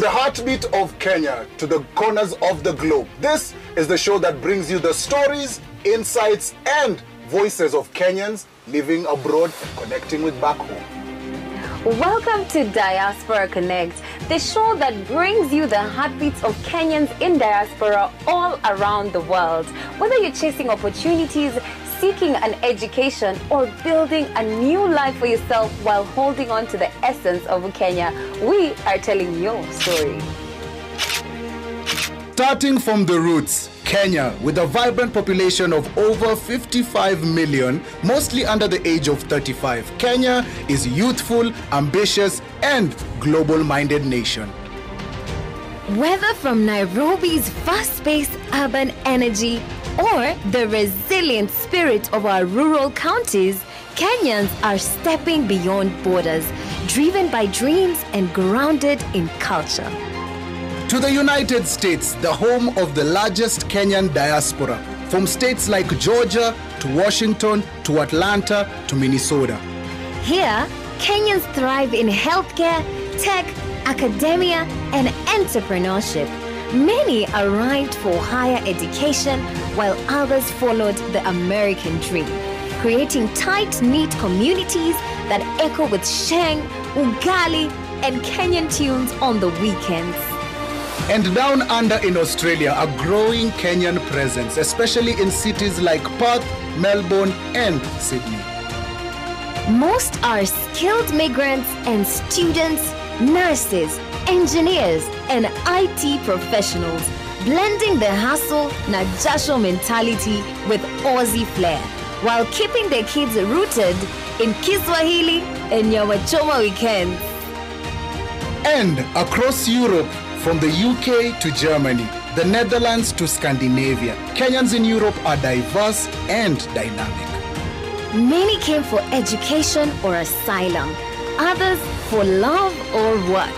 the heartbeat of Kenya to the corners of the globe. This is the show that brings you the stories, insights, and voices of Kenyans living abroad and connecting with back home. Welcome to Diaspora Connect, the show that brings you the heartbeats of Kenyans in diaspora all around the world. Whether you're chasing opportunities, seeking an education, or building a new life for yourself while holding on to the essence of Kenya, we are telling your story. Starting from the roots, Kenya, with a vibrant population of over 55 million, mostly under the age of 35, Kenya is youthful, ambitious, and global-minded nation. Whether from Nairobi's fast-paced urban energy or the resilient spirit of our rural counties, Kenyans are stepping beyond borders, driven by dreams and grounded in culture. To the United States, the home of the largest Kenyan diaspora, from states like Georgia to Washington to Atlanta to Minnesota. Here, Kenyans thrive in healthcare, tech, academia, and entrepreneurship. Many arrived for higher education, while others followed the American dream, creating tight-knit communities that echo with sheng, ugali, and Kenyan tunes on the weekends. And down under in Australia, a growing Kenyan presence, especially in cities like Perth, Melbourne, and Sydney. Most are skilled migrants and students, nurses, engineers, and IT professionals, blending the hustle na jasho mentality with Aussie flair, while keeping their kids rooted in Kiswahili and Nyamachoma weekends. And across Europe, from the UK to Germany, the Netherlands to Scandinavia, Kenyans in Europe are diverse and dynamic. Many came for education or asylum, others for love or work.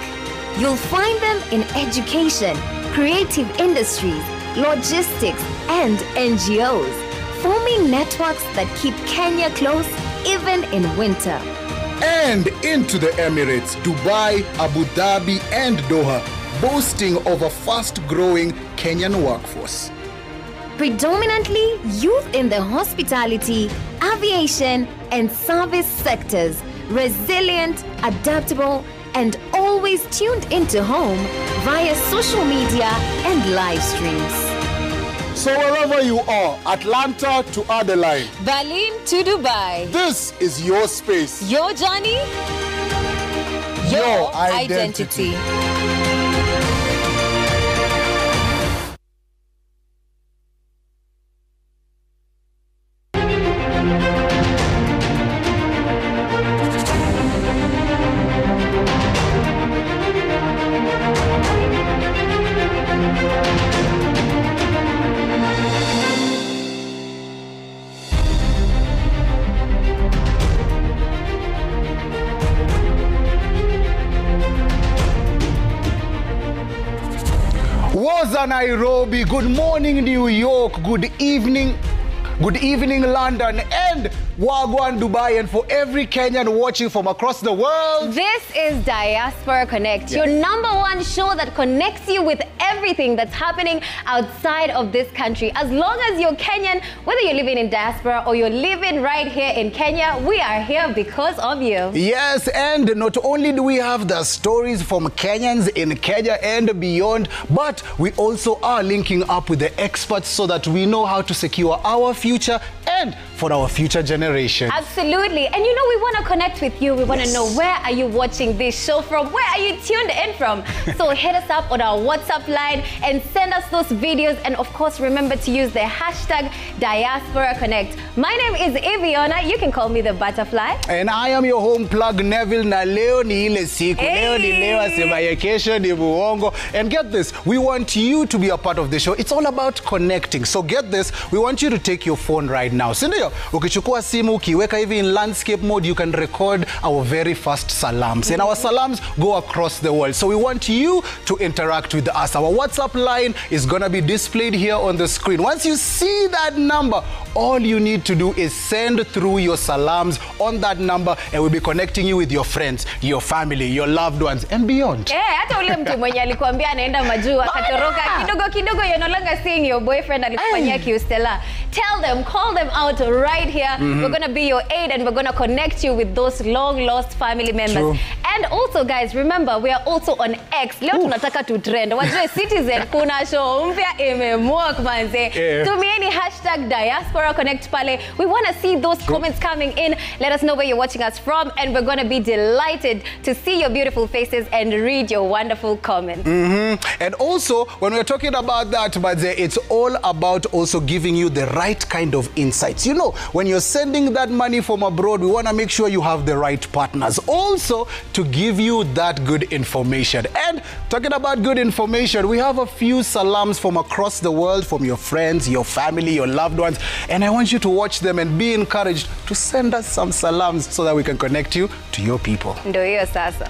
You'll find them in education, creative industries, logistics, and NGOs, forming networks that keep Kenya close even in winter. And into the Emirates, Dubai, Abu Dhabi, and Doha, boasting of a fast-growing Kenyan workforce. Predominantly youth in the hospitality, aviation, and service sectors, resilient, adaptable, and always tuned into home via social media and live streams. So wherever you are, Atlanta to Adelaide, Berlin to Dubai, this is your space, your journey, your identity. Waza Nairobi, good morning New York, good evening London, and Wagwan Dubai, and for every Kenyan watching from across the world. This is Diaspora Connect, your #1 show that connects you with everything that's happening outside of this country. As long as you're Kenyan, whether you're living in diaspora or you're living right here in Kenya, we are here because of you. Yes, and not only do we have the stories from Kenyans in Kenya and beyond, but we also are linking up with the experts so that we know how to secure our future and for our future generation. Absolutely. And you know, we want to connect with you. We want to know, where are you watching this show from? Where are you tuned in from? So hit us up on our WhatsApp line and send us those videos. And of course, remember to use the hashtag Diaspora Connect. My name is Eviona. You can call me the Butterfly. And I am your home plug, Neville. Na leo ni ile siku. Leo ni leo, asemaye kesho ni muongo. And get this, we want you to be a part of the show. It's all about connecting. So get this, we want you to take your phone right now. Sindio, ukichukua simu, ukiweka hivi in landscape mode, you can record our very first salams. And our salams go across the world. So we want you to interact with us. Our WhatsApp line is going to be displayed here on the screen. Once you see that number, all you need to do is send through your salams on that number, and we'll be connecting you with your friends, your family, your loved ones, and beyond. Hata ule mtu mwenye alikuambia anaenda majuu akatoroka kidogo you're no longer seeing your boyfriend alikufanyia kiustela. Tell them, call them out right here. We're going to be your aid, and we're going to connect you with those long lost family members. True. And also, guys, remember, we are also on X. Leo tunataka to trend. Wajue Citizen kuna show mpya imemwok manze. Tumieni #Diaspora Connect pale. We want to see those comments coming in. Let us know where you're watching us from, and we're going to be delighted to see your beautiful faces and read your wonderful comments. And also, when we're talking about that, it's all about also giving you the right kind of insights. You know, when you're sending that money from abroad, we want to make sure you have the right partners. Also, to give you that good information. And talking about good information, we have a few salams from across the world, from your friends, your family, your loved ones. And I want you to watch them and be encouraged to send us some salams so that we can connect you to your people. Ndio hiyo sasa.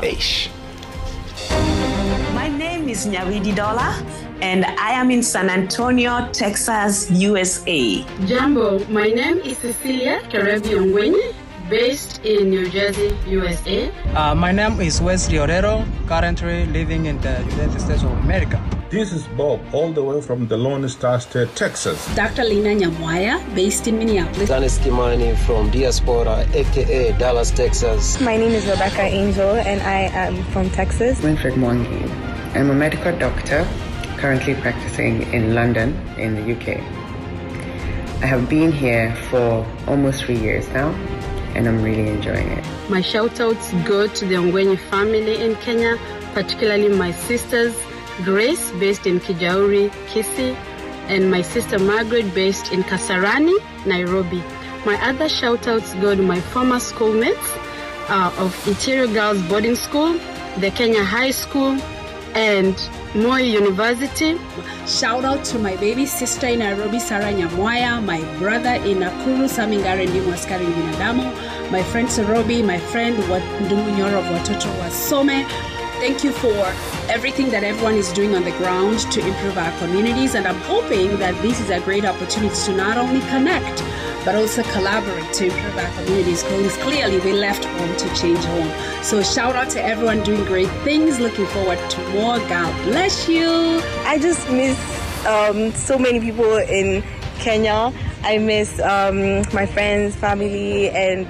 My name is Nyawidi Dola, and I am in San Antonio, Texas, USA. Jambo, my name is Cecilia Kerebi-Ongwenyi, based in New Jersey, USA. My name is Wesley Orero, currently living in the United States of America. This is Bob, all the way from the Lone Star State, Texas. Dr. Lina Nyamwaya, based in Minneapolis. Dennis Kimani from Diaspora, aka Dallas, Texas. My name is Rebecca Angel, and I am from Texas. Winfred Mwangi. I'm a medical doctor, currently practicing in London, in the UK. I have been here for almost 3 years now, and I'm really enjoying it. My shout-outs go to the Ongwenyi family in Kenya, particularly my sisters, Grace, based in Kijauri, Kisii, and my sister Margaret, based in Kasarani, Nairobi. My other shout-outs go to my former schoolmates of Interior Girls Boarding School, the Kenya High School, and Moi University. Shout out to my baby sister in Nairobi, Sarah Nyamwaya, my brother in Nakuru, Samingare Ndimwaskari Binadamu, my friend Sorobi, my friend Ndumunyoro of Watoto Wasome. Thank you for everything that everyone is doing on the ground to improve our communities, and I'm hoping that this is a great opportunity to not only connect, but also collaborate to improve our communities, because clearly we left home to change home. So shout out to everyone doing great things. Looking forward to more. God bless you. I just miss so many people in Kenya. I miss my friends, family, and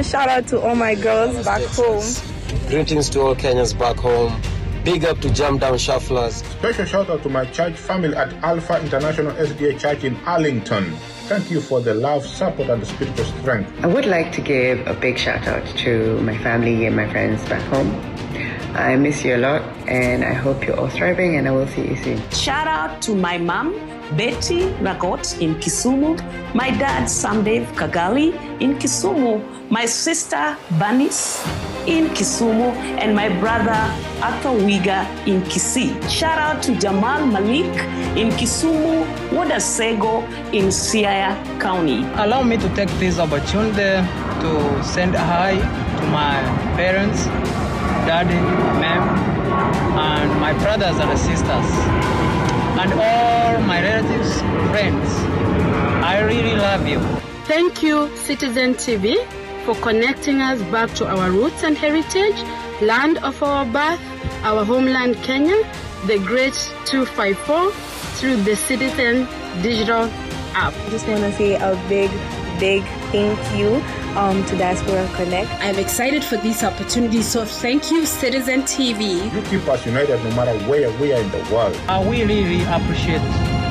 shout out to all my girls Dallas, back Texas. home. Greetings to all Kenyans back home. Big up to Jam Down Shufflers. Special shout out to my church family at Alpha International SDA Church in Arlington. Thank you for the love, support, and the spiritual strength. I would like to give a big shout out to my family and my friends back home. I miss you a lot, and I hope you're all thriving, and I will see you soon. Shout out to my mom, Betty Ragot in Kisumu, my dad, Samdev Kagali in Kisumu, my sister, Banis in Kisumu, and my brother, Arthur Wiga in Kisii. Shout out to Jamal Malik in Kisumu, Wodasego in Siaya County. Allow me to take this opportunity to send a hi to my parents, daddy, ma'am, and my brothers and sisters, and all my relatives, friends. I really love you. Thank you, Citizen TV, for connecting us back to our roots and heritage, land of our birth, our homeland Kenya, the great 254, through the Citizen digital app. I just want to say a big thank you to Diaspora Connect. I'm excited for this opportunity, so thank you, Citizen TV. You keep us united no matter where we are in the world. We really appreciate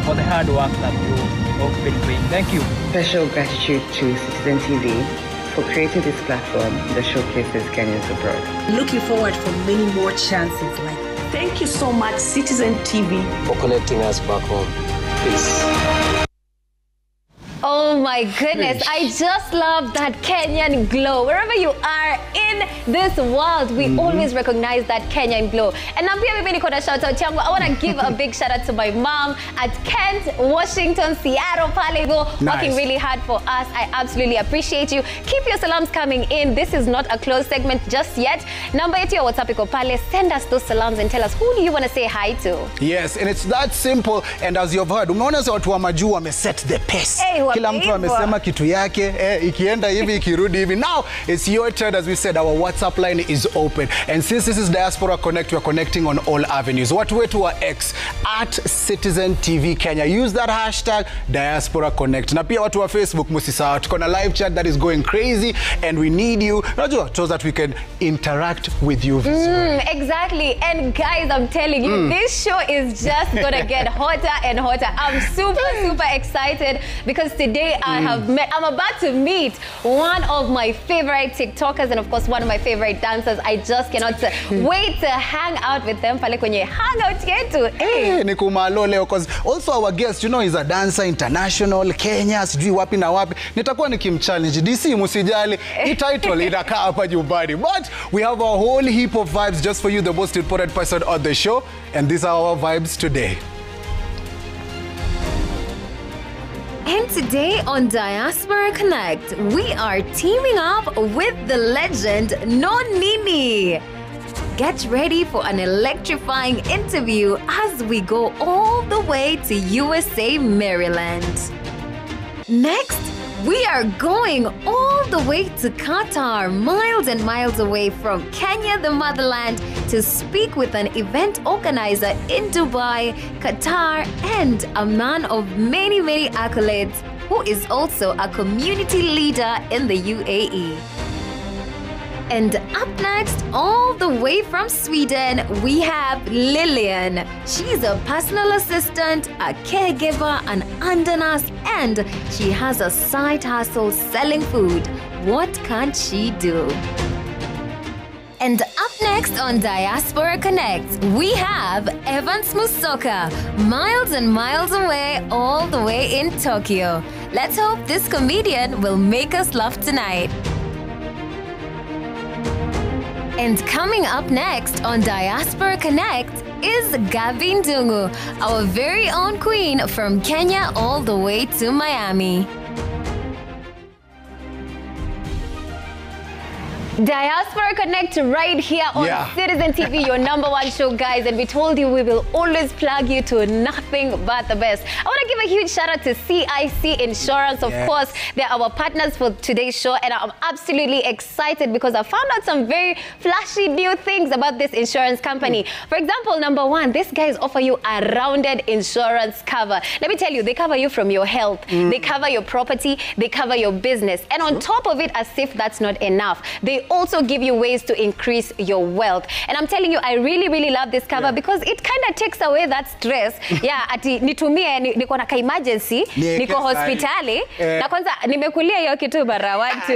for the hard work that you have been doing. Thank you. Special gratitude to Citizen TV for creating this platform that showcases Kenyans abroad. Looking forward for many more chances like that. Thank you so much, Citizen TV, For connecting us back home. Peace. Oh my goodness, I just love that Kenyan glow. Wherever you are in this world, we always recognize that Kenyan glow. And now shout out I want to give a big shout out to my mom at Kent, Washington, Seattle, Pale, working really hard for us. I absolutely appreciate you. Keep your salams coming in. This is not a closed segment just yet. Number 8 your WhatsApp iko pale. Send us those salams and tell us who do you want to say hi to. Yes, and it's that simple. And as you've heard, umeona watu wa majuu wame set the pace. Hey, kila mtu amesema kitu yake, ikienda hivi ikirudi hivi. Now it's your turn. As we said, our WhatsApp line is open, and since this is Diaspora Connect, we are connecting on all avenues. Watu wetu wa X @Citizen TV Kenya, use that hashtag Diaspora Connect. Na pia watu wa Facebook, msisahau tuko na live chat that is going crazy, and we need you, so that we can interact with you. Exactly. And guys, I'm telling you, this show is just gonna get hotter and hotter. I'm super excited because today I'm about to meet one of my favorite TikTokers and of course one of my favorite dancers. I just cannot wait to hang out with them pale kwenye hangout yetu. Ni kumalo leo, because also our guest, you know, is a dancer international, Kenya, sijui wapi na wapi. Nitakuwa nikimchallenge. DC musijali, hii title inakaa hapa nyumbani. But we have a whole heap of vibes just for you, the most important person on the show, and these are our vibes today. And today on Diaspora Connect, we are teaming up with the legend Nonini. Get ready for an electrifying interview as we go all the way to USA, Maryland. Next, we are going all the way to Qatar, miles and miles away from Kenya, the motherland, to speak with an event organizer in Dubai, Qatar, and a man of many accolades who is also a community leader in the UAE. And up next, all the way from Sweden, we have Lillian. She's a personal assistant, a caregiver, an undernurse, and she has a side hustle selling food. What can't she do? And up next on Diaspora Connect, we have Evans Musoka, miles and miles away, all the way in Tokyo. Let's hope this comedian will make us laugh tonight. And coming up next on Diaspora Connect is Gavin Dungu, our very own queen from Kenya all the way to Miami. Diaspora Connect right here on Citizen TV, your #1 show, guys. And we told you we will always plug you to nothing but the best. I want to give a huge shout out to CIC Insurance. Of course, they're our partners for today's show. And I'm absolutely excited because I found out some very flashy new things about this insurance company. For example, #1, these guys offer you a rounded insurance cover. Let me tell you, they cover you from your health. They cover your property. They cover your business. And on top of it, as if that's not enough, they also give you ways to increase your wealth. And I'm telling you, I really love this cover because it kind of takes away that stress. Ati nitumie niko na emergency, niko hospitali, na kwanza nimekulia hiyo kitu mara watu.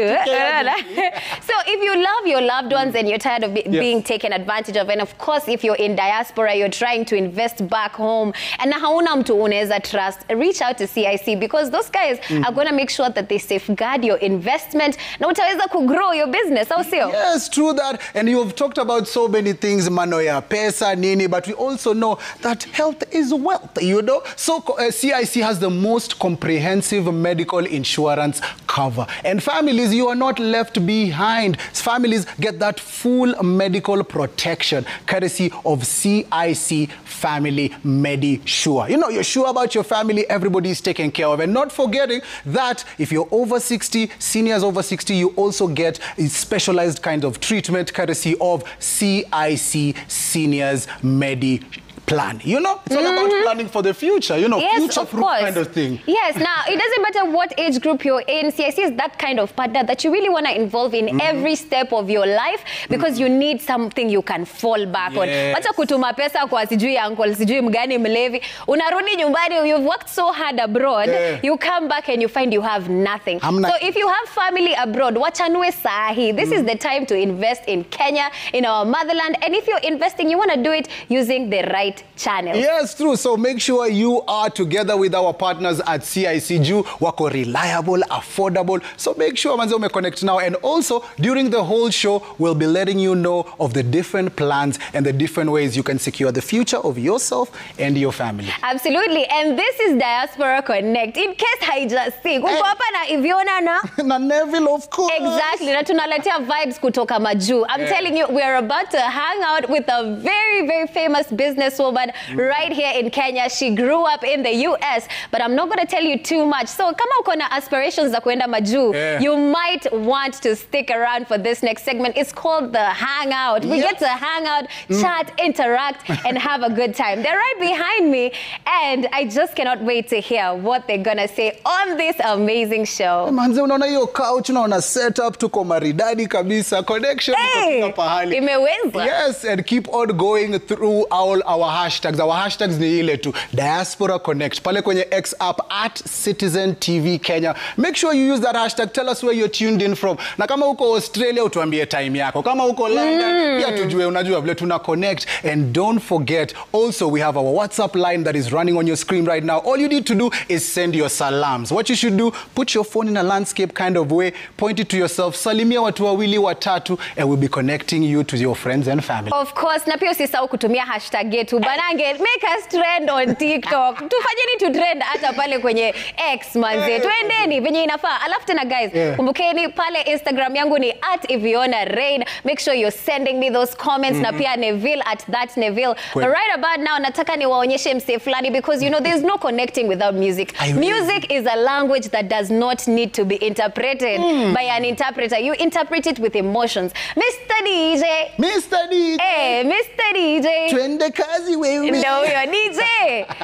So if you love your loved ones and you're tired of being taken advantage of, and of course if you're in diaspora, you're trying to invest back home and na hauna mtu unaweza trust, reach out to CIC because those guys are going to make sure that they safeguard your investment na utaweza ku grow your business. Yes, true that. And you've talked about so many things, mano ya pesa, nini, but we also know that health is wealth, you know? So CIC has the most comprehensive medical insurance cover. And families, you are not left behind. Families get that full medical protection courtesy of CIC Family MediSure. You know, you're sure about your family, everybody is taken care of. And not forgetting that if you're over 60, seniors over 60, you also get specialized kind of treatment courtesy of CIC Seniors Medi Plan. You know, it's all about planning for the future, you know, future-proof kind of thing. Yes, now, it doesn't matter what age group you're in, CIC is that kind of partner that you really want to involve in every step of your life because you need something you can fall back on. Wacha kutuma pesa kwa sijui uncle, sijui mgani mlevi, unarudi nyumbani, you've worked so hard abroad, you come back and you find you have nothing. So if you have family abroad, wachanue sahi. This is the time to invest in Kenya, in our motherland, and if you're investing, you want to do it using the right channel. Yes, true. So make sure you are together with our partners at CIC Ju. Wako reliable, affordable. So make sure manze connect now. And also, during the whole show, we'll be letting you know of the different plans and the different ways you can secure the future of yourself and your family. Absolutely. And this is Diaspora Connect. In case haijasik, uko hapa na Iviona na Neville, of course. Exactly. Na tunaletea vibes kutoka majuu. I'm telling you, we are about to hang out with a very famous businesswoman businesswoman right here in Kenya. She grew up in the US, but I'm not going to tell you too much. So kama uko na aspirations za kuenda majuu, you might want to stick around for this next segment. It's called the Hangout. We get to hang out, chat, interact, and have a good time. They're right behind me, and I just cannot wait to hear what they're going to say on this amazing show. Manze, unaona hiyo couch, unaona setup, tuko maridadi kabisa. Connection, tuko pahali. Imeweza. Yes, and keep on going through all our hashtags. Our hashtags ni ile tu, Diaspora Connect. Pale kwenye X app @Citizen TV Kenya. Make sure you use that hashtag. Tell us where you're tuned in from. Na kama uko Australia, utuambie time yako. Kama uko London, pia tujue, unajua vile tuna connect. And don't forget, also we have our WhatsApp line that is running on your screen right now. All you need to do is send your salams. What you should do, put your phone in a landscape kind of way, point it to yourself, salimia watu wawili watatu, and we'll be connecting you to your friends and family. Of course, na pia usisahau kutumia hashtag yetu. Banange, make us trend on TikTok. Tufanyeni tu trend hata pale kwenye X, manze. Tuendeni venye inafaa. Alafu tena guys, kumbukeni pale Instagram yangu ni @ivionarain. Make sure you're sending me those comments. Na pia Neville @thatneville. But right about now, nataka niwaonyeshe mse fulani, because you know there's no connecting without music. Music is a language that does not need to be interpreted by an interpreter. You interpret it with emotions. Mr. DJ. Mr. DJ. Hey, Mr. DJ. Twende kazi wewe. Ndio huyo DJ.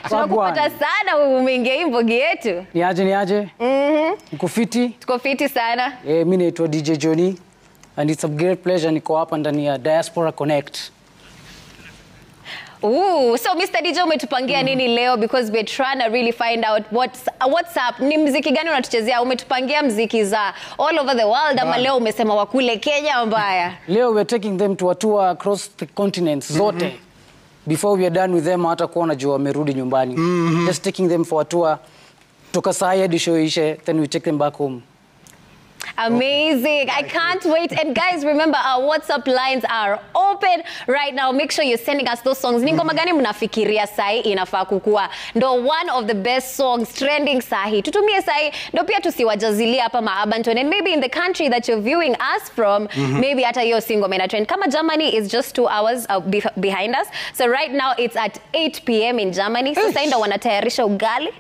Tunakupata sana umeingia imbogi yetu. Niaje? Uko fiti? Tuko fiti sana. Mimi naitwa DJ Johnny, and it's a great pleasure niko hapa ndani ya Diaspora Connect. Ooh, so Mr. DJ umetupangia nini leo, because we're trying to really find out what's up. Ni mziki gani unatuchezea? Umetupangia mziki za all over the world ama leo umesema wakule Kenya mbaya? Leo we're taking them to a tour across the continents zote. Before we are done with them, hata kuona jua wamerudi nyumbani. Just taking them for a tour. Toka saa hadi show ishe, then we take them back home. Amazing. I can't wait. And guys, remember our WhatsApp lines are open right now. Make sure you're sending us those songs. Ni ngoma gani mnafikiria sahi inafaa kukua ndo one of the best songs trending sahi? Tutumie sahi ndo pia tusiwajazilia hapa maabanton. And maybe in the country that you're viewing us from, maybe hata hiyo single mena trend. Kama Germany is just 2 hours behind us. So right now it's at 8 p.m. in Germany. Sasa ndo wanatayarisha ugali.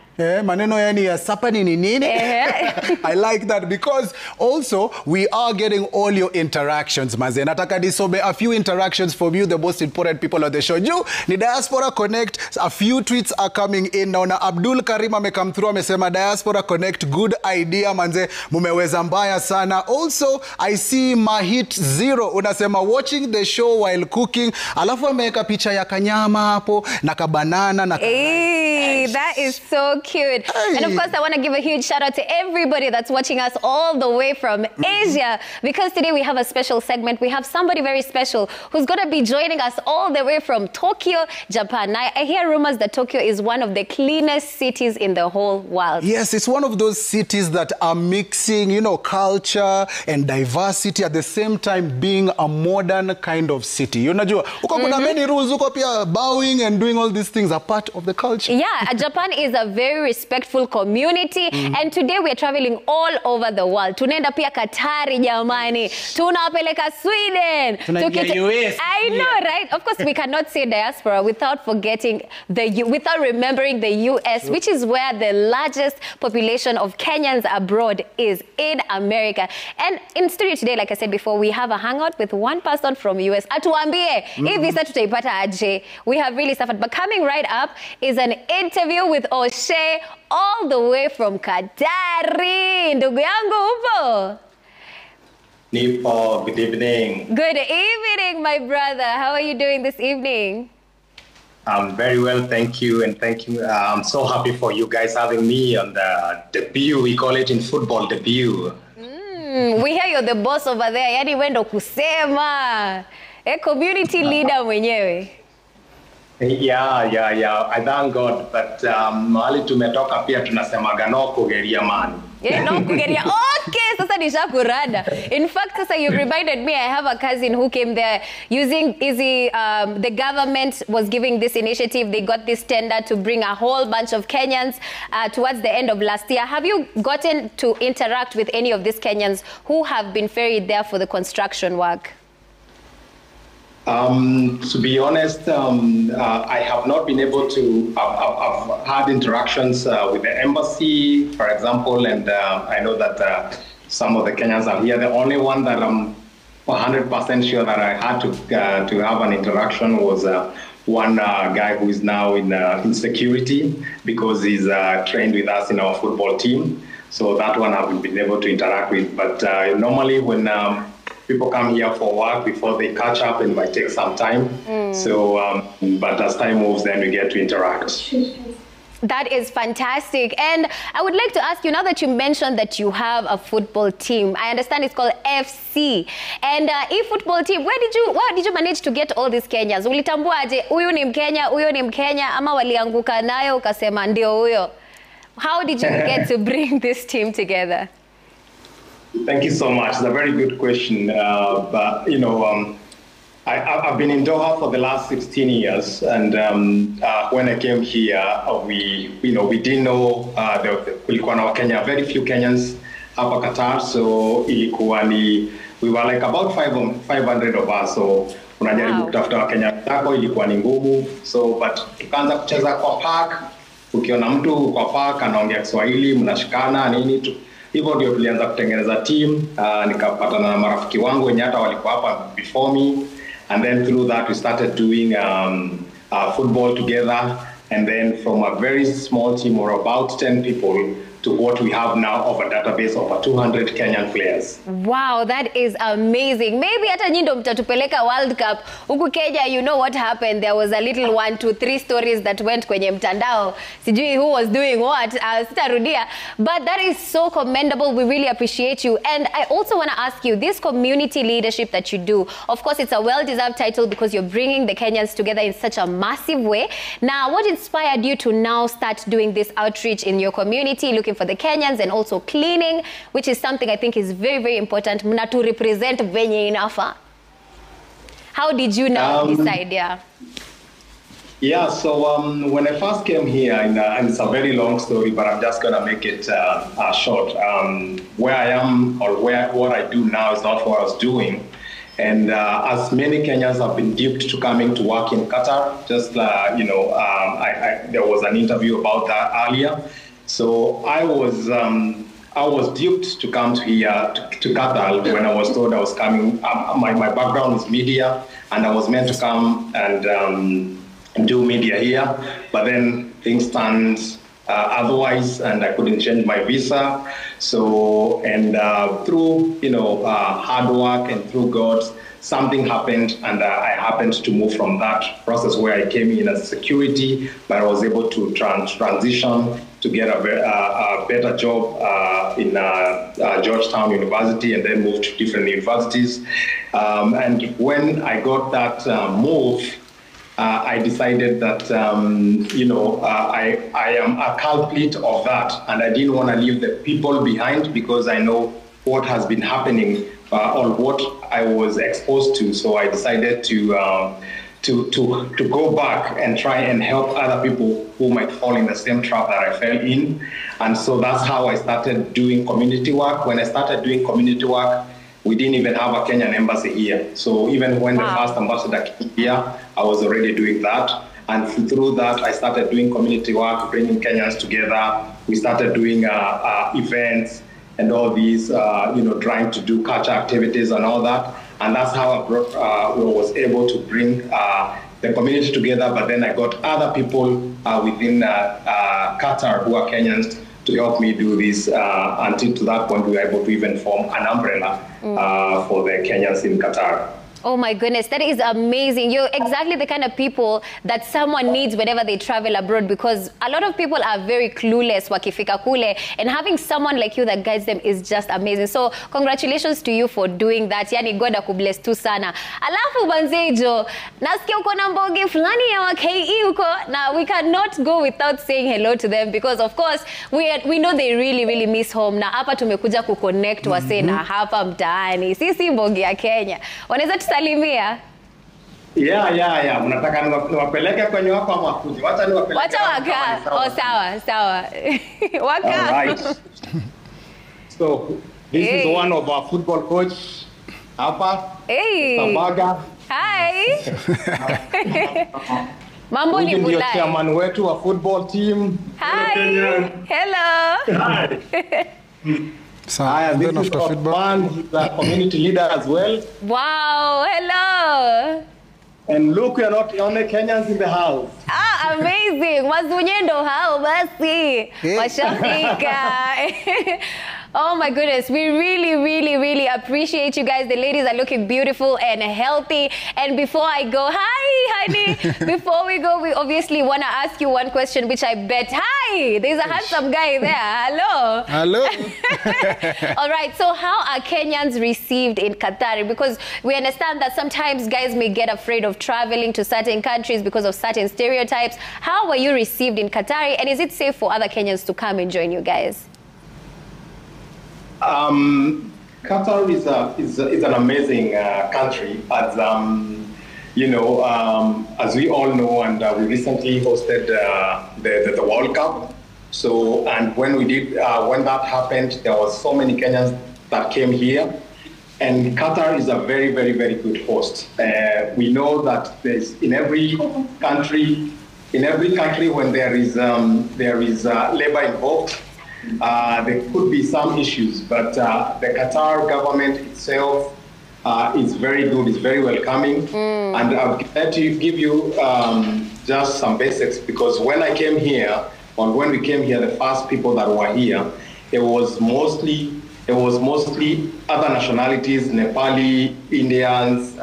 Maneno yani ya sapa ni nini? I like that, because also we are getting all your interactions, maze. Nataka nisome a few interactions from you, the most important people of the show. You ni Diaspora Connect. A few tweets are coming in. Naona Abdul Karim amekam through, amesema Diaspora Connect, good idea manze, mumeweza mbaya sana. Also I see Mahit Zero unasema watching the show while cooking. Alafu ameweka picha ya kanyama hapo na kabanana na that is so cute. And of course, I want to give a huge shout out to everybody that's watching us all the way from Asia, because today we have a special segment. We have somebody very special who's going to be joining us all the way from Tokyo, Japan. Now, I hear rumors that Tokyo is one of the cleanest cities in the whole world. Yes, it's one of those cities that are mixing, you know, culture and diversity at the same time being a modern kind of city. Unajua, uko kuna many rules, uko pia bowing and doing all these things are part of the culture. Yeah, Japan is a very respectful community, and today we are traveling all over the world. Tunaenda pia Katari jamani. Tunapeleka Sweden. US. I know, right? Of course, we cannot say diaspora without forgetting without remembering the US, which is where the largest population of Kenyans abroad is, in America. And in studio today, like I said before, we have a hangout with one person from US. Atuambie, hii visa tutaipata aje? We have really suffered. But coming right up is an interview with O'Shea, all the way from Katari. Ndugu yangu upo? Nipo, good evening. Good evening, my brother. How are you doing this evening? I'm very well, thank you, and thank you. I'm so happy for you guys having me on the debut. We call it in football, debut. We hear you're the boss over there. Yani wendo kusema. Community leader mwenyewe. Yeah. I thank God, but mahali tumetoka pia tunasemaga no kugeria man. Yeah, no kugeria. Okay, sasa nishakurada. In fact, sasa you've reminded me, I have a cousin who came there using the government was giving this initiative. They got this tender to bring a whole bunch of Kenyans towards the end of last year. Have you gotten to interact with any of these Kenyans who have been ferried there for the construction work? To be honest, I have not been able to. I've had interactions with the embassy, for example, and I know that some of the Kenyans are here. The only one that I'm 100% sure that I had to have an interaction was one guy who is now in security, because he's trained with us in our football team. So that one I've been able to interact with. But normally when people come here for work, before they catch up, it might take some time. So, but as time moves, then we get to interact. That is fantastic. And I would like to ask you, now that you mentioned that you have a football team, I understand it's called FC. And football team, where did you manage to get all these Kenyans? Ulitambuaje, huyu ni Mkenya, huyu ni Mkenya, ama walianguka nayo ukasema ndio huyo? How did you get to bring this team together? Thank you so much. It's a very good question. But you know, I've been in Doha for the last 16 years, and when I came here, we didn't know kulikuwa na Kenya, very few Kenyans hapa Qatar, so ilikuwa ni, we were like about 500 of us, so unajaribu kutafuta Wakenya tako ilikuwa ni ngumu, so but tukaanza kucheza kwa park, ukiona mtu kwa park anaongea Kiswahili, mnashikana nini, hivyo ndio tulianza kutengeneza team. Nikapatana na marafiki wangu wenye hata walikuwa hapa before me. And then through that, we started doing football together. And then from a very small team of about 10 people to what we have now of a database of 200 Kenyan players. Wow, that is amazing. Maybe hata nyinyi ndo mtatupeleka World Cup. Huku Kenya, you know what happened? There was a little 1, 2, 3 stories that went kwenye mtandao. Sijui who was doing what. Sitarudia. But that is so commendable. We really appreciate you. And I also want to ask you, this community leadership that you do, of course, it's a well-deserved title because you're bringing the Kenyans together in such a massive way. Now, what inspired you to now start doing this outreach in your community, looking for the Kenyans, and also cleaning, which is something I think is very, very important. Mna to represent venye inafa. How did you now decide? Yeah, so when I first came here, and it's a very long story, but I'm just going to make it short. Where I am, or what I do now is not what I was doing. And as many Kenyans have been duped to coming to work in Qatar, just, there was an interview about that earlier. So I was duped to come to here, to Qatar, when I was told I was coming. My background is media, and I was meant to come and do media here, but then things turned otherwise, and I couldn't change my visa. So, and through hard work and through God, something happened, and I happened to move from that process where I came in as security, but I was able to transition to get a better job in Georgetown University, and then moved to different universities. And when I got that move, I decided that, I am a culprit of that, and I didn't want to leave the people behind, because I know what has been happening or what I was exposed to. So I decided to go back and try and help other people who might fall in the same trap that I fell in. And so that's how I started doing community work. When I started doing community work, we didn't even have a Kenyan embassy here. So even when the first ambassador came here, I was already doing that. And through that, I started doing community work, bringing Kenyans together. We started doing events and all these, trying to do culture activities and all that. And that's how I was able to bring the community together. But then I got other people within Qatar who are Kenyans to help me do this, until to that point we were able to even form an umbrella for the Kenyans in Qatar. Oh my goodness, that is amazing. You're exactly the kind of people that someone needs whenever they travel abroad, because a lot of people are very clueless wakifika kule, and having someone like you that guides them is just amazing. So congratulations to you for doing that. Yani God akubless tu sana. Alafu Banzejo, nasikia uko na mbogi fulani ya wa KE uko, na we cannot go without saying hello to them, because of course we know they really, really miss home. Na hapa tumekuja kuconnect wase na hapa mtaani. Sisi mbogi ya Kenya. Wanaweza salimia. Yeah. Mnataka niwapeleke kwenye wako ama kuji? Wacha niwapeleke. Wacha waka. Oh, sawa. Waka. All right. So, this is one of our football coach. Hapa. Hey. Sabaga. Hi. Mambo ni ndio bulai. chairman wetu wa football team. Hi. Hello. Hi. Hi, this is Osman. He's a community leader as well. Wow, hello. And look, we are not the only Kenyans in the house. Ah, amazing. Wazunyendo hao basi. Washafika. Oh my goodness, we really appreciate you guys. The ladies are looking beautiful and healthy. And before I go, hi honey, before we go, we obviously want to ask you one question, which I bet, hi, there's a handsome guy there. Hello. Hello. All right, so how are Kenyans received in Qatar? Because we understand that sometimes guys may get afraid of traveling to certain countries because of certain stereotypes. How were you received in Qatar, and is it safe for other Kenyans to come and join you guys? Qatar is an amazing country, as you know, as we all know, and we recently hosted the World Cup. So, and when that happened, there was so many Kenyans that came here, and Qatar is a very good host. We know that there's in every country when there is labor involved. There could be some issues, but the Qatar government itself is very good, is very welcoming. And I'll give you just some basics, because when I came here, or when we came here, the first people that were here, it was mostly other nationalities, Nepali, Indians.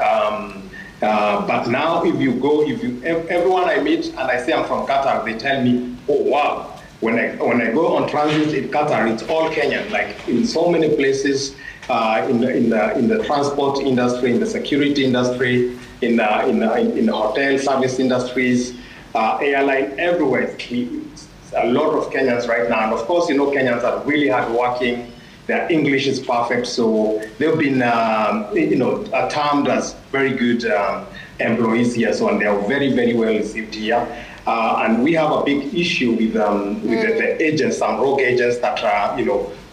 But now, everyone I meet and I say I'm from Qatar, they tell me, oh wow. When I go on transit in Qatar, it's all Kenyan. Like in so many places, in the transport industry, in the security industry, in the hotel service industries, airline, everywhere. It's a lot of Kenyans right now, and of course, you know, Kenyans are really hardworking. Their English is perfect, so they've been, termed as very good employees here. So, and they are very well received here. And we have a big issue with the agents, some rogue agents that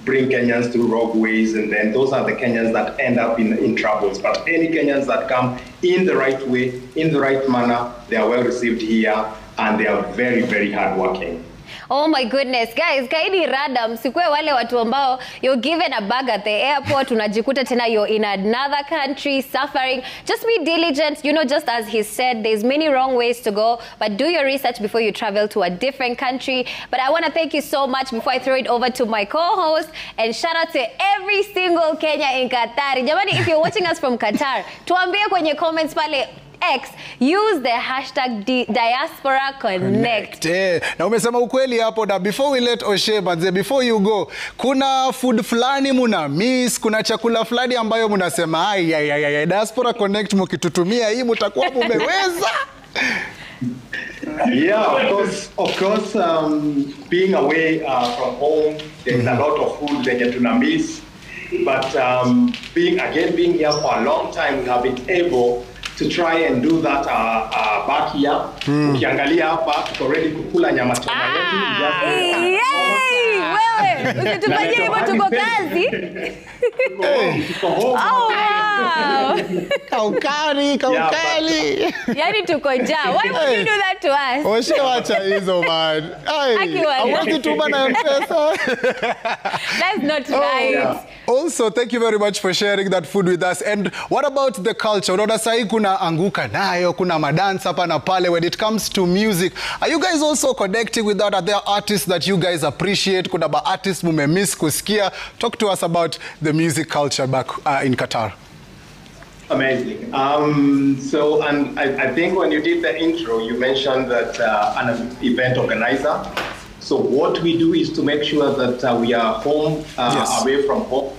bring Kenyans through rogue ways, and then those are the Kenyans that end up in troubles. But any Kenyans that come in the right way, in the right manner, they are well received here, and they are very hardworking. Oh my goodness, guys, kaidi rada, msikue wale watu ambao you're given a bag at the airport, unajikuta tena you're in another country suffering. Just be diligent, you know, just as he said, there's many wrong ways to go, but do your research before you travel to a different country. But I want to thank you so much before I throw it over to my co-host, and shout out to every single Kenya in Qatar. Jamani, if you're watching us from Qatar, tuambie kwenye comments pale X, use the hashtag Diaspora Connect. Na umesema ukweli hapo, na before we let Oshe manze, before you go, kuna food fulani muna miss, kuna chakula fulani ambayo munasema ai Diaspora Connect mukitutumia hii mutakuwa mumeweza. Yeah, of course, being away from home, there's a lot of food that you tuna miss. But being here for a long time, we have been able to try and do that back here. Ukiangalia hapa tuko ready kukula nyama choma yetu. Wewe, usitufanyie hivyo, tuko kazi. Oh wow. Kaukari. Yani tuko njaa. Why would you do that to us? Oshe wacha hizo man. Awaki tuma na M-Pesa. That's not right. Also, thank you very much for sharing that food with us. And what about the culture? Unaona sahi kuna anguka nayo, kuna madance hapa na pale. When it comes to music, are you guys also connecting with that? Are there artists that you guys appreciate? Kuna ba artists mume miss kusikia? Talk to us about the music culture back in Qatar. Amazing. So, and I think when you did the intro, you mentioned that an event organizer. So what we do is to make sure that we are home, away from home.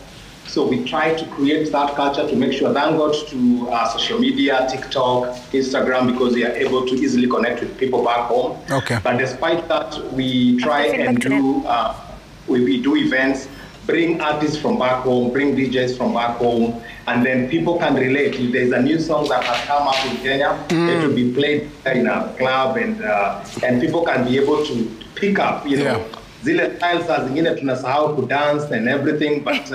So we try to create that culture to make sure, thank God to social media, TikTok, Instagram, because we are able to easily connect with people back home. Okay. But despite that, we try and do, we do events, bring artists from back home, bring DJs from back home, and then people can relate. If there's a new song that has come up in Kenya, it will be played in a club, and people can be able to pick up, you know, zile styles zingine tunasahau to dance and everything, but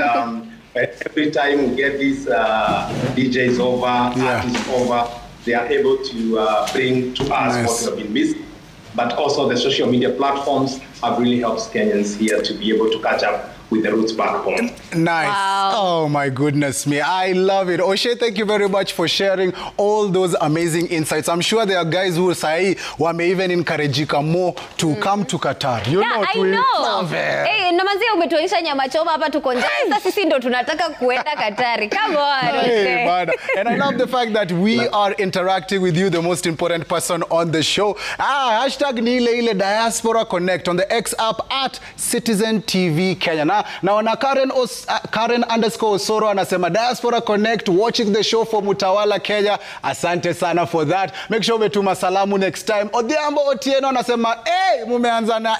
Every time we get these DJs over, artists over, they are able to bring to us what we have been missing. But also the social media platforms have really helped Kenyans here to be able to catch up with the roots back home. Nice. Wow. Oh my goodness me. I love it. Oshe, thank you very much for sharing all those amazing insights. I'm sure there are guys who say may even encourage more to come to Qatar. You know, I know. Love it. Hey, namanzia umetuonyesha nyama choma hapa tuko njaa. Sasa sisi ndo tunataka kuenda Qatar. Come on. Hey, and I love the fact that we are interacting with you, the most important person on the show. Hashtag ni ile Diaspora Connect on the X app at Citizen TV Kenya. Now on Karen _Osoro anasema Diaspora Connect, watching the show from Utawala, Kenya. Asante sana for that. Make sure umetuma salamu next time. Odhiambo Otieno anasema, hey, mumeanza na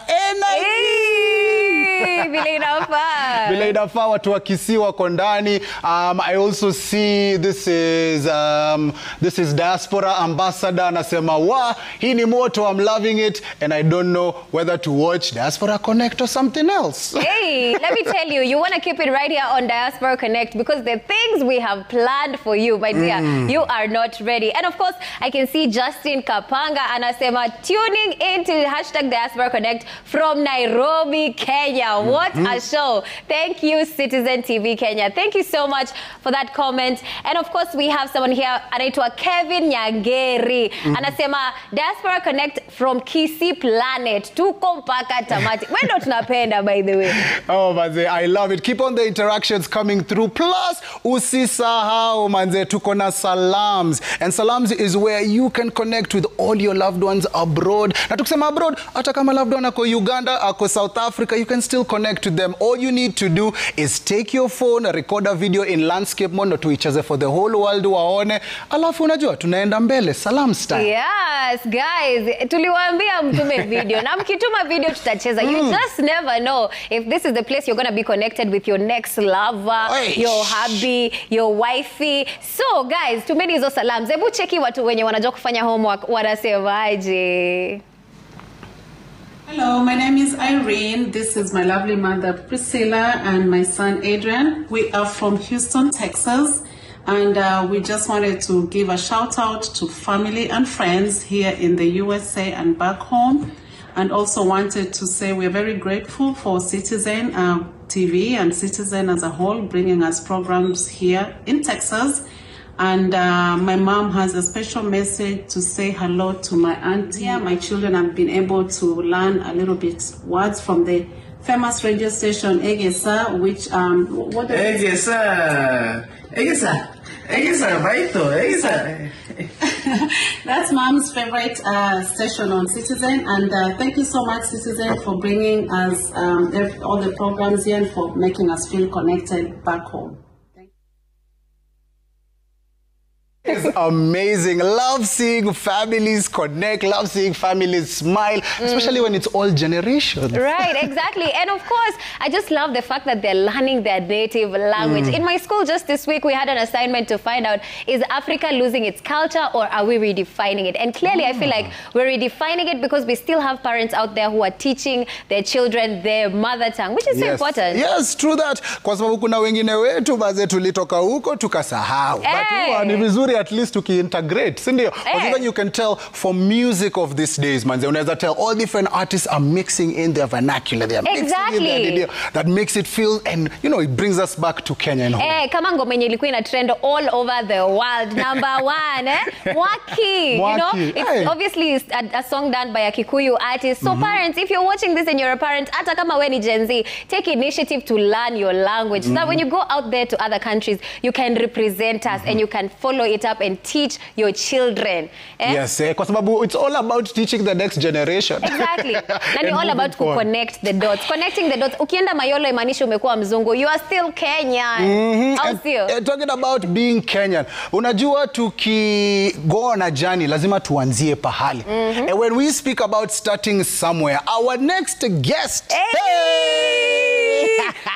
vile inafaa. Vile inafaa, watu wa Kisii wako ndani. I also see this is Diaspora Ambassador anasema, wa, hii ni moto, I'm loving it, and I don't know whether to watch Diaspora Connect or something else. Hey, let me tell you, you want to keep it right here on Diaspora Connect because the things we have planned for you, my dear, you are not ready. And of course, I can see Justin Kapanga anasema tuning into hashtag Diaspora Connect from Nairobi, Kenya. What a show. Thank you, Citizen TV Kenya. Thank you so much for that comment. And of course, we have someone here, anaitwa Kevin Nyangeri. Anasema Diaspora Connect from Kisii Planet. Tuko mpaka tamati. Wendo tunapenda, by the way. Oh, manze, I love it. Keep on the interactions coming through. Plus, usisahau, manze, tuko na salams. And salams is where you can connect with all your loved ones abroad. Na tukisema abroad, hata kama loved one ako Uganda, ako South Africa, you can still connect to them. All you need to do is take your phone, record a video in landscape mode, tuicheze for the whole world waone. Alafu unajua, tunaenda mbele, salam style. Yes, guys, tuliwaambia mtume video. Na mkituma video tutacheza. You just never know if this is the place you're going to be connected with your next lover, your hubby, your wifey. So, guys, tumeni hizo salams. Hebu cheki watu wenye wanajua kufanya homework wanasemaje. Hello, my name is Irene. This is my lovely mother Priscilla and my son Adrian. We are from Houston, Texas. And we just wanted to give a shout out to family and friends here in the USA and back home. And also wanted to say we're very grateful for Citizen TV and Citizen as a whole bringing us programs here in Texas. And my mom has a special message to say hello to my auntie. My children have been able to learn a little bit words from the famous radio station Egesa, which what Egesa. That's mom's favorite station on Citizen, and thank you so much, Citizen, for bringing us all the programs here and for making us feel connected back home. It's amazing. Love seeing families connect, love seeing families smile, especially when it's all generations. Right, exactly. And of course, I just love the fact that they're learning their native language. In my school just this week, we had an assignment to find out, is Africa losing its culture or are we redefining it? And clearly, I feel like we're redefining it because we still have parents out there who are teaching their children their mother tongue, which is so important. Yes, true that. Kwa sababu kuna wengine wetu baze tulitoka huko tukasahau. But ni vizuri at least to integrate, sindio? Because even you can tell from music of these days, man, unaweza tell all different artists are mixing in their vernacular, they are mixing in their idea, that makes it feel, and you know, it brings us back to Kenya and home. Kama ngoma yenye ilikuwa ina trend all over the world, #1, Mwaki. You know, it's obviously a song done by a Kikuyu artist. So parents, if you're watching this and you're a parent, hata kama we ni Gen Z, take initiative to learn your language. So that when you go out there to other countries, you can represent us and you can follow it up and teach your children. Yes, kwa sababu it's all about teaching the next generation. Exactly. And it's all about to connect the dots. Connecting the dots. Ukienda Mayolo imaanisha umekuwa mzungu. You are still Kenyan. Talking about being Kenyan. Unajua tuki-go on a journey, lazima tuanzie pahali. And when we speak about starting somewhere, our next guest,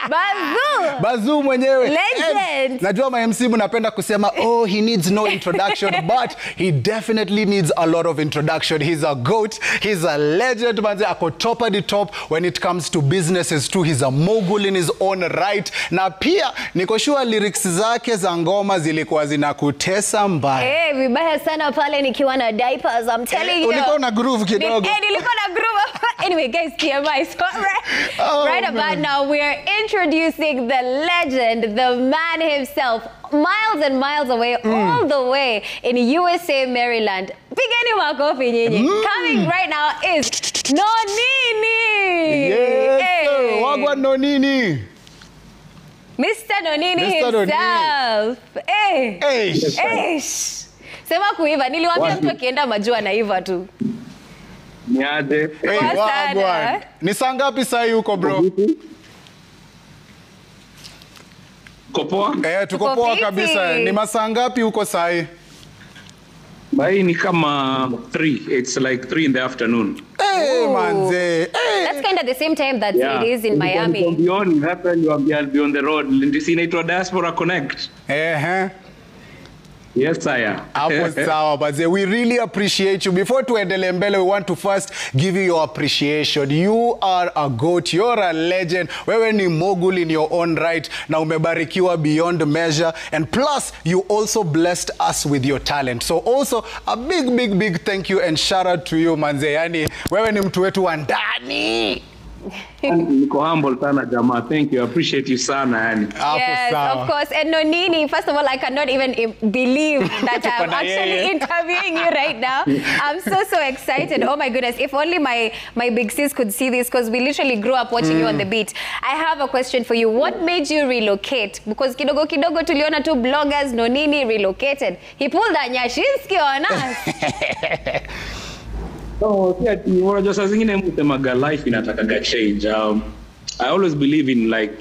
Bazoo. Bazoo mwenyewe. Legend. Najua ma MC mnapenda kusema, oh, he needs no introduction, but he definitely needs a lot of introduction. He's a goat. He's a legend. Manze, ako top at the top when it comes to businesses too. He's a mogul in his own right. Na pia, niko sure lyrics zake za ngoma zilikuwa zinakutesa mbaya. Vibaya sana pale nikiwa na diapers, I'm telling you. Ulikuwa na groove kidogo. Nilikuwa na groove. Anyway, guys, TMI. So right about now, we are introducing the legend, the man himself, miles and miles away, all the way in USA, Maryland. Pigeni makofi nyinyi. Coming right now is Nonini. Yes, sir. Wagwan Nonini. Mr. Nonini himself. Sema kuiva. Niliwaambia mtu akienda majua na iva tu. Niaje. Wagwan. Ni saa ngapi sahi huko bro? Kopoa? Tuko poa kabisa. Ni masaa ngapi huko sahi? Bai ni kama 3. It's like 3 in the afternoon. Manze. That's kind of the same time that it is in Miami. I'll be on the road. Inaitwa Diaspora Connect. Yes, I am. Hapo sawa, but we really appreciate you. Before tuendelee mbele, we want to first give you your appreciation. You are a goat. You're a legend. Wewe ni mogul in your own right. Na umebarikiwa beyond measure. And plus, you also blessed us with your talent. So also, a big thank you and shout out to you, manze. Yani, wewe ni mtu wetu wa ndani. Niko humble sana jamaa. Thank you. I appreciate you sana yani. Yes, of course. And Nonini, first of all, I cannot even believe that I'm actually interviewing you right now. I'm so excited. Oh my goodness. If only my big sis could see this, because we literally grew up watching you on the beat. I have a question for you. What made you relocate? Because kidogo tuliona two bloggers, Nonini relocated. He pulled a Nyashinski on us. No, unajua saa zingine mtemaga life inatakaga change. I always believe in like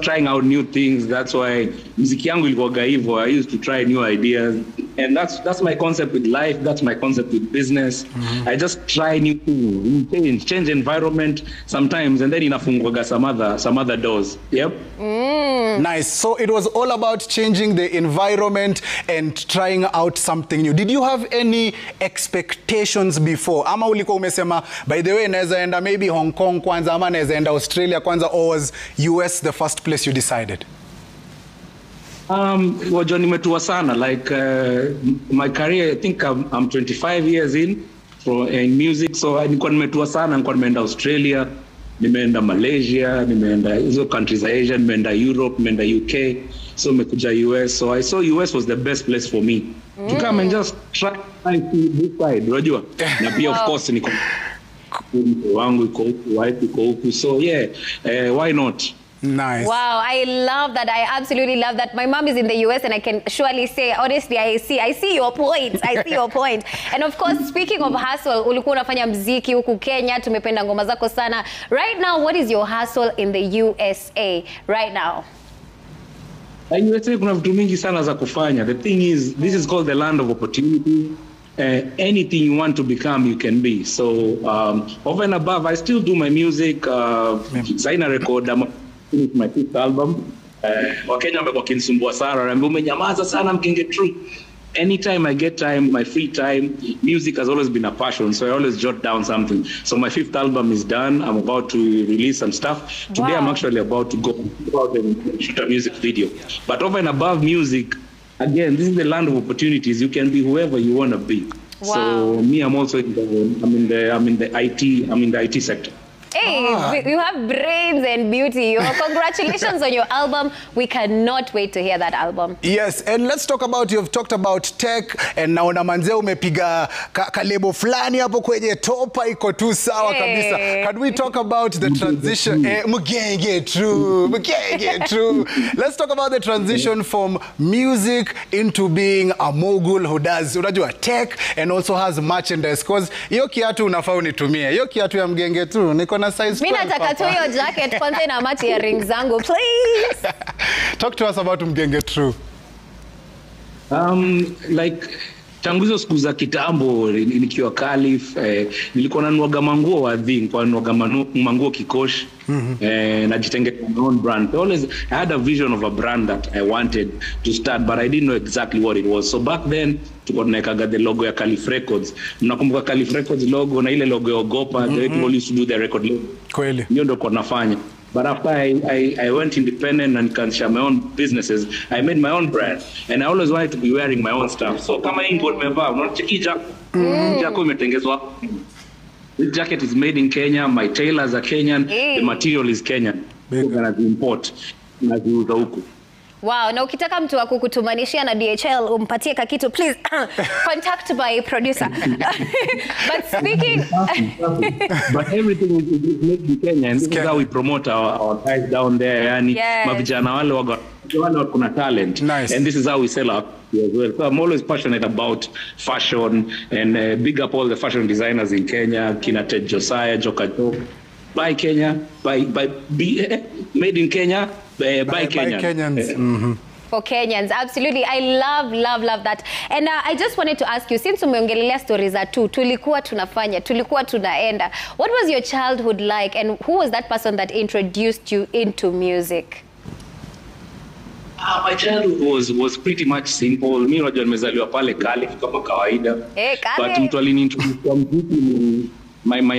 trying out new things. That's why muziki yangu ilikuwa hivyo. I used to try new ideas, and that's my concept with life. That's my concept with business. I just try new things, change environment sometimes, and then inafungwaga some other doors. Yep. Nice. So it was all about changing the environment and trying out something new. Did you have any expectations before? Ama ulikuwa umesema, by the way, naweza enda maybe Hong Kong kwanza, ama naweza enda Australia kwanza, or was US the first place you decided? Wajua nimetua sana. Like my career, I think I'm 25 years in music, so nilikuwa nimetua sana. Nilikuwa nimeenda Australia, nimeenda Malaysia, nimeenda hizo countries za Asia, nimeenda Europe, nimeenda UK, so nimekuja US. So I saw US was the best place for me to come and just try this side, unajua. Na pia of course niko wangu iko huku, wife iko huku, so yeah, why not? Nice. Wow, I love that. I absolutely love that. My mom is in the US, and I can surely say, honestly, I see your point. I see your point. And of course, speaking of hustle, ulikuwa unafanya mziki huku Kenya, tumependa ngoma zako sana. Right now, what is your hustle in the USA right now? USA kuna vitu mingi sana za kufanya. The thing is, this is called the land of opportunity. Anything you want to become, you can be. So, over and above, I still do my music. Sign a record. My 5th album. Wakenya wamekuwa kinisumbua sana, wanaambia umenyamaza sana Mkenge True. Anytime I get time, my free time, music has always been a passion, so I always jot down something. So my 5th album is done. I'm about to release some stuff. Today I'm actually about to go out and shoot a music video. But over and above music, again, this is the land of opportunities. You can be whoever you want to be. Wow. So me, I'm also in the IT sector. Hey, you have brains and beauty. Congratulations on your album. We cannot wait to hear that album. Yes, and let's talk about, you've talked about tech, and naona manze umepiga kalebo flani hapo kwenye topa iko tu sawa kabisa. Can we talk about the transition? Mugenge true. Let's talk about the transition from music into being a mogul who does, unajua, tech and also has merchandise. Because hiyo kiatu unafaa unitumie. Hiyo kiatu ya Mgenge True niko na size 12. Mimi nataka tu hiyo jacket kwanza ina match earrings zangu, please. Talk to us about Mgenge True. Like tangu hizo siku za kitambo nikiwa Calif, nilikuwa nanuaga manguo wa Dhing, kwa nanuaga manguo Kikosh, najitengeneza my own brand. I had a vision of a brand that I wanted to start, but I didn't know exactly what it was. So back then, tulikuwa tunaweka the logo ya Calif Records. Mnakumbuka Calif Records logo na ile logo ya Ogopa, the people used to do the record logo. Kweli. Hiyo ndio kwa nafanya. But after I went independent and can my own businesses, I made my own brand. And I always wanted to be wearing my own stuff. So kama hii nguo nimevaa, unaona chekija, jako imetengenezwa. This jacket is made in Kenya, my tailors are Kenyan, the material is Kenyan. We're going to import na ziuza huku. Wow, na ukitaka mtu wa kukutumanishia na DHL umpatie kakitu, please contact my producer. But speaking but everything is made in Kenya, and this is how we promote our guys down there. Yani mavijana wale kuna talent, and this is how we sell out as well. So I'm always passionate about fashion, and big up all the fashion designers in Kenya, Kina Ted Josiah, Joka Joke. Buy Kenya, made in Kenya, by Kenyans. For Kenyans, absolutely. I love that. And I just wanted to ask you, since umeongelelea stories za tulikuwa tunafanya, tulikuwa tunaenda, what was your childhood like, and who was that person that introduced you into music? My childhood was pretty much simple. Mimi unajua nimezaliwa pale Calif kama kawaida. But mtu aliniintroduce kwa muziki ni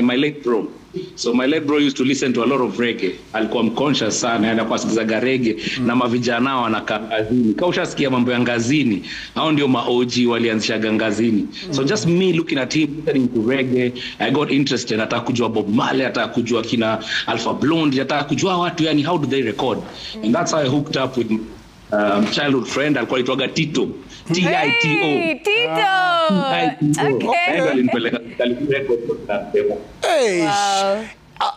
my late bro. So my late bro used to listen to a lot of reggae. Alikuwa mconscious sana, anakuwa sikizaga reggae na mavijana wanakaa ngazini. Kama ushasikia mambo ya ngazini, hao ndio ma-OG walianzisha ngazini. So just me looking at him listening to reggae, I got interested. Nataka kujua Bob Marley, nataka kujua kina Alpha Blondy, nataka kujua watu yani how do they record. And that's how I hooked up with childhood friend alikuwa anaitwa Tito. Tito. Hey, Tito. Hey. Wow.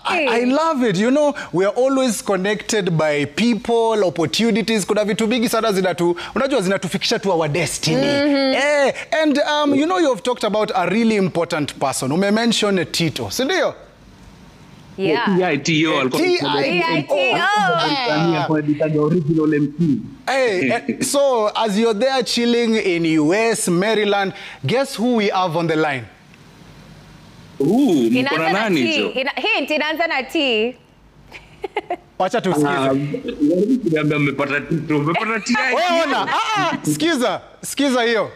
I love it. You know, we are always connected by people, opportunities. Kuna vitu bigi sana unajua zinatufikisha to our destiny. And you know, you have talked about a really important person. Mention Tito. Sindio? Yeah. T-I-T-O. Hey, so as you're there chilling in US, Maryland, guess who we have on the line? Mkona nani hicho? Hint, inaanza na T. Wacha tusikize. Umepata Tito, umepata T. Wewe ona, sikiza hiyo.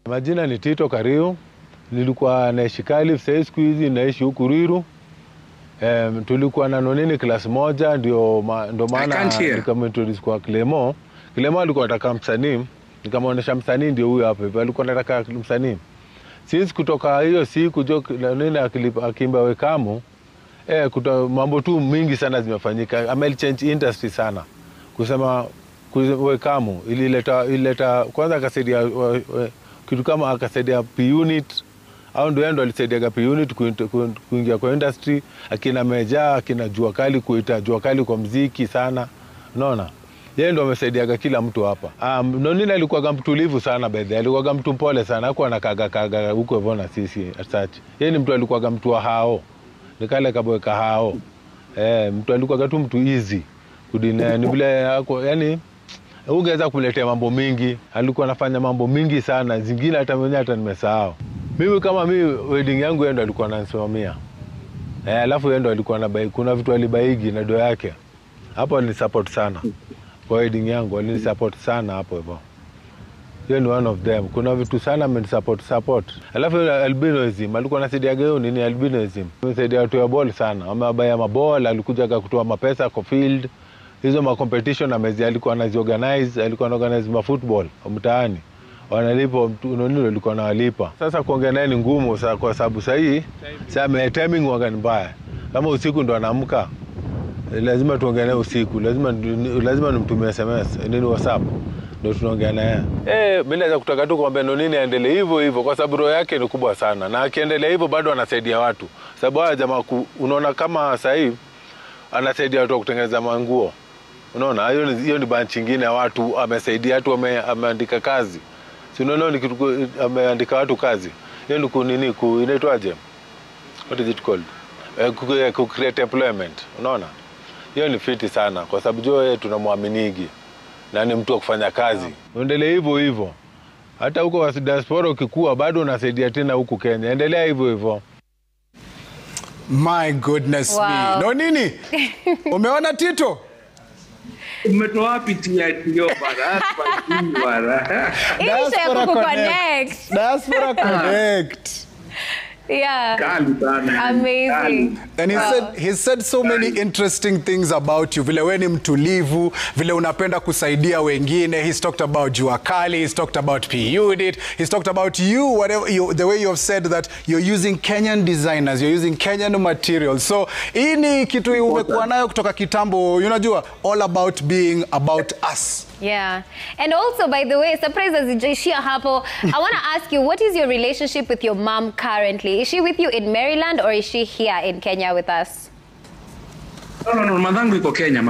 Majina ni Tito Kariu. Nilikuwa naishi Calif, sasa siku hizi naishi huku Ruiru. Tulikuwa na nonini class moja, ndio maana nikamintroduce kwa Clemo. Clemo alikuwa anataka msanii, nikamwonyesha msanii ndio huyo hapo hivyo, alikuwa anataka msanii. Sisi kutoka hiyo siku nini akimba Wekamu, mambo tu mingi sana zimefanyika. Change industry sana. Kusema Wekamu ilileta kwanza akasaidia kitu kama akasaidia P-Unit, au ndio alisaidia P-Unit kuingia kwa industry, akina Meja, akina Jua Kali, kuita Jua Kali kwa muziki sana. Unaona? Yeye ndio amesaidia kila mtu hapa. Nonini alikuwa mtulivu sana bedhe, alikuwa mtu mpole sana, hakuwa anakaga huko hivyo na sisi such. Yeye ni mtu alikuwa mtu wa hao. Nikale kabweka hao. Mtu alikuwa tu mtu easy. Ni vile yani ungeweza kuletea mambo mingi, alikuwa anafanya mambo mingi sana, zingine hata mwenyewe hata nimesahau. Mimi kama wedding yangu yeye ndo alikuwa ananisimamia. Alafu yeye ndo alikuwa anabai, kuna vitu alibaigi na do yake. Hapo ni support sana. Kwa wedding yangu alini support sana hapo hivyo. Yeye ni one of them. Kuna vitu sana support. Alafu albinism, alikuwa anasaidia geo nini albinism. Anasaidia watu ya ball sana. Amebaya maball, alikuja kutoa mapesa kwa field. Hizo ma competition alikuwa anaziorganize, alikuwa anaorganize ma football mtaani. Wanalipa nonilo alikuwa anawalipa. Sasa kuongea naye ni ngumu kwa sababu sasa timing wanga ni mbaya. Kama usiku ndo anaamka, lazima tuongee naye usiku, lazima nimtumie SMS, nini WhatsApp ndio tunaongea naye. Mimi naweza kutaka tu kumwambia nonini aendelee hivyo kwa sababu roho yake ni kubwa sana, na akiendelea hivyo bado anasaidia watu. Sababu haya jamaa unaona kama sasa hivi anasaidia watu kutengeneza manguo. Unaona, hiyo ni branch nyingine ya watu, amesaidia watu, ameandika kazi. Si unaona ni kitu ameandika watu kazi. Hiyo ni kunini inaitwaje? What is it called? Ku create employment. Unaona? Hiyo ni fiti sana kwa sababu yeye tunamwaminigi. na ni mtu wa kufanya kazi. Endelea hivyo hivyo. Hata huko wa diaspora ukikua bado unasaidia tena huku Kenya. Endelea hivyo hivyo. My goodness me. No nini? Umeona Tito? Umetoa wapi TITO bana? Diaspora Connect. Diaspora Connect. Yeah. Amazing. And he said so many interesting things about you. Vile wewe ni mtulivu, vile unapenda kusaidia wengine. He's talked about jua kali, he's talked about PUDIT, he's talked about you, whatever the way you have said that you're using Kenyan designers, you're using Kenyan materials. So hii ni kitu umekuwa nayo kutoka kitambo, unajua, all about being about us. Yeah. And also, by the way, surprise as Jaishia hapo, I want to ask you, what is your relationship with your mom currently? Is she with you in Maryland or is she here in Kenya with us? No, mamangu iko Kenya.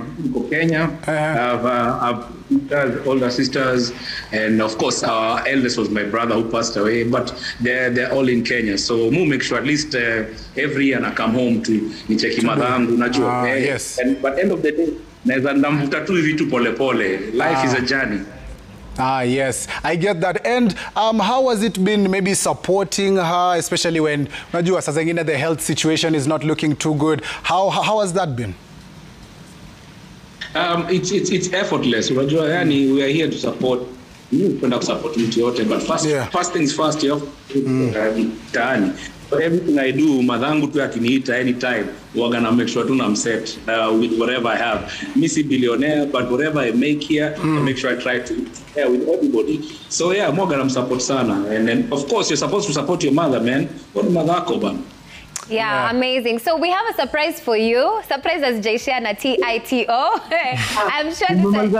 I've older sisters, and of course our eldest was my brother who passed away, but they're all in Kenya. So we'll make sure at least every year I come home to nicheki mamangu, unajua. Yes. But end of the day, naweza ndamvuta tu vitu pole pole. Life is a journey. Yes, I get that. And how has it been maybe supporting her, especially when unajua saa zingine the health situation is not looking too good? How has that been? It's effortless. Unajua, yani we are here to support. Tunapenda kusupport mtu yote, but first things first, tani. But everything I do, madhangu tu akiniita anytime, waga na make sure I'm set with whatever I have. Missy billionaire, but whatever I make here, I make sure I try to share with everybody. So yeah, moga na support sana. And then of course you're supposed to support your mother, man. What madhako ba? Yeah, amazing. So we have a surprise for you. Surprise as Jaishia na TITO. I'm sure this is...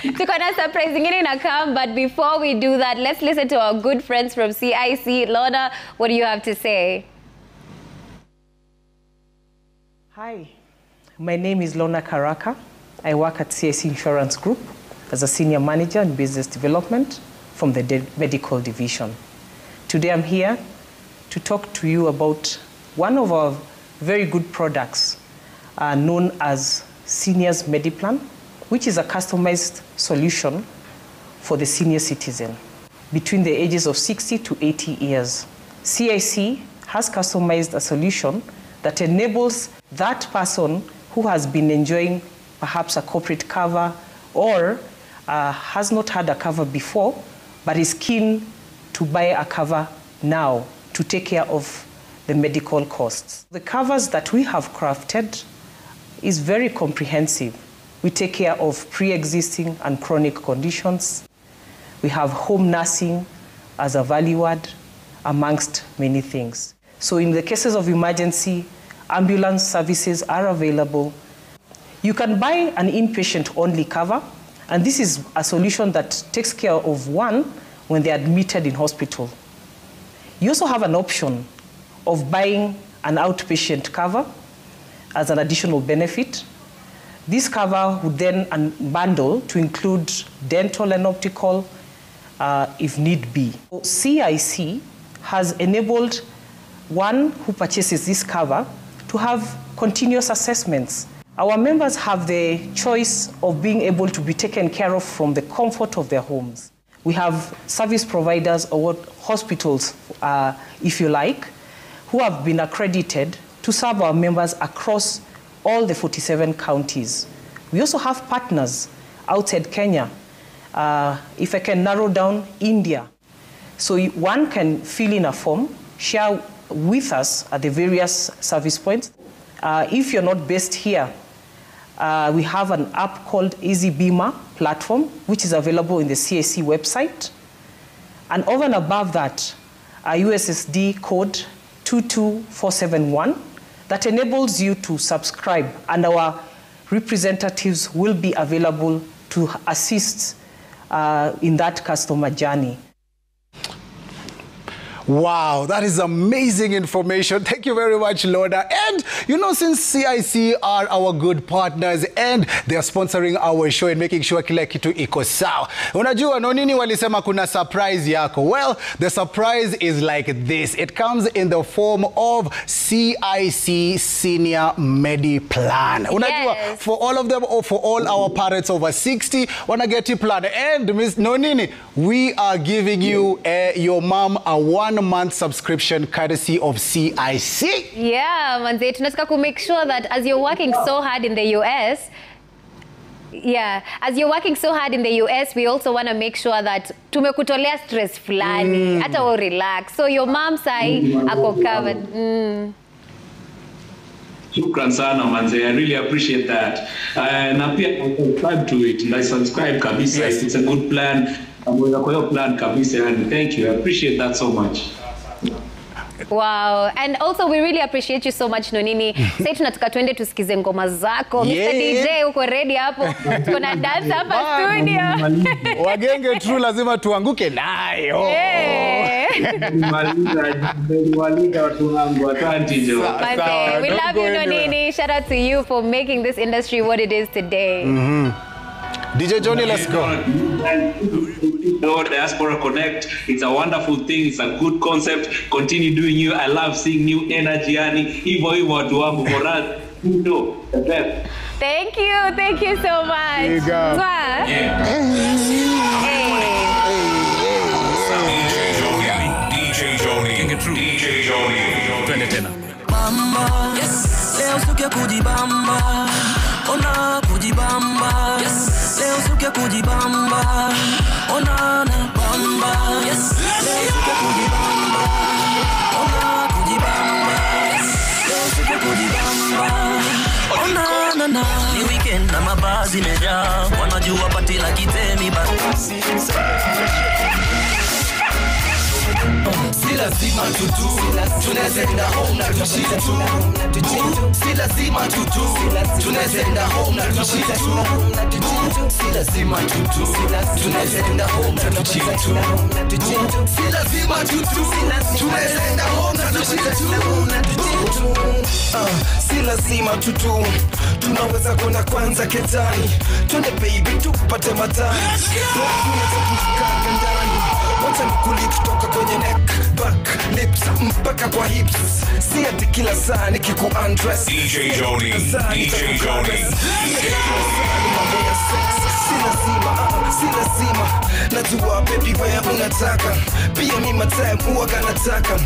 Tuko na surprise ingine na come, but before we do that, let's listen to our good friends from CIC. Lorna, what do you have to say? Hi, my name is Lorna Karaka. I work at CIC Insurance Group as a senior manager in business development from the medical division. Today I'm here to talk to you about one of our very good products known as Seniors Mediplan, which is a customized solution for the senior citizen between the ages of 60 to 80 years. CIC has customized a solution that enables that person who has been enjoying perhaps a corporate cover or has not had a cover before but is keen to buy a cover now to take care of the medical costs. The covers that we have crafted is very comprehensive. We take care of pre-existing and chronic conditions. We have home nursing as a value add, amongst many things. So in the cases of emergency, ambulance services are available. You can buy an inpatient-only cover, and this is a solution that takes care of one when they're admitted in hospital. You also have an option of buying an outpatient cover as an additional benefit. This cover would then bundle to include dental and optical if need be. CIC has enabled one who purchases this cover to have continuous assessments. Our members have the choice of being able to be taken care of from the comfort of their homes. We have service providers or hospitals, if you like, who have been accredited to serve our members across all the 47 counties. We also have partners outside Kenya. If I can narrow down, India. So one can fill in a form, share with us at the various service points. If you're not based here, we have an app called Easy Beamer platform, which is available in the CAC website. And over and above that, a USSD code 22471 that enables you to subscribe, and our representatives will be available to assist in that customer journey. Wow, that is amazing information. Thank you very much, Lorna. And, you know, since CIC are our good partners, and they are sponsoring our show and making sure kila kitu iko sawa. Unajua nonini walisema kuna surprise yako. Well, the surprise is like this. It comes in the form of CIC Senior Medi Plan. Unajua, for all of them, or for all our parents over 60, wanna get a plan. And Miss Nonini, we are giving you your mom a 1-month subscription courtesy of CIC. Yeah, manze, tunataka to make sure that as you're working so hard in the US, as you're working so hard in the US, we also want to make sure that tumekutolea stress fulani, hata we relax. So your mom sai ako covered. Shukran sana manze, I really appreciate that. Na pia I subscribe to it. I subscribe kabisa. Yes. It's a good plan. Kwa hiyo plan kabisa, and thank you. I appreciate that so much. Wow, and also we really appreciate you so much Nonini. Sasa tunataka tuende tusikize ngoma zako. Mr. DJ uko ready hapo? Kuna dance hapa studio. Wagenge true lazima tuanguke nayo. We love you Nonini. Shout out to you for making this industry what it is today. DJ Johnny, let's go. Diaspora Connect. It's a wonderful thing. It's a good concept. Continue doing you. I love seeing new energy. Hivyo watu wangu moral. The best. Thank you so much. There you go. DJ Joni. Twende tena. Bamba. Yes. Leo suke kujibamba. Ona kujibamba. Yes. Leo suke kujibamba. Ona na bamba. Yes. Leo suke kujibamba. Ona kujibamba. Yes. Leo suke kujibamba. Ona na. Ni weekend na mabazi mejaa. Wanajua pati la kitemi basi. Si lazima tutu, tunazenda home na tushita tu. Si lazima tutu, tunazenda home na tushita tu. Si lazima tutu, tunazenda home na tushita tu. Si lazima tutu, tunazenda home na tushita tu. Si lazima tutu, tunaweza kwenda kwanza ketani. Twende baby tupate matani. Wacha nikuli kutoka kwenye neck, back, lips, mpaka kwa hips. Si ati kila saa nikiku undress. DJ Joni. Si lazima, najua baby wewe unataka. Pia mimi time huwa kanataka.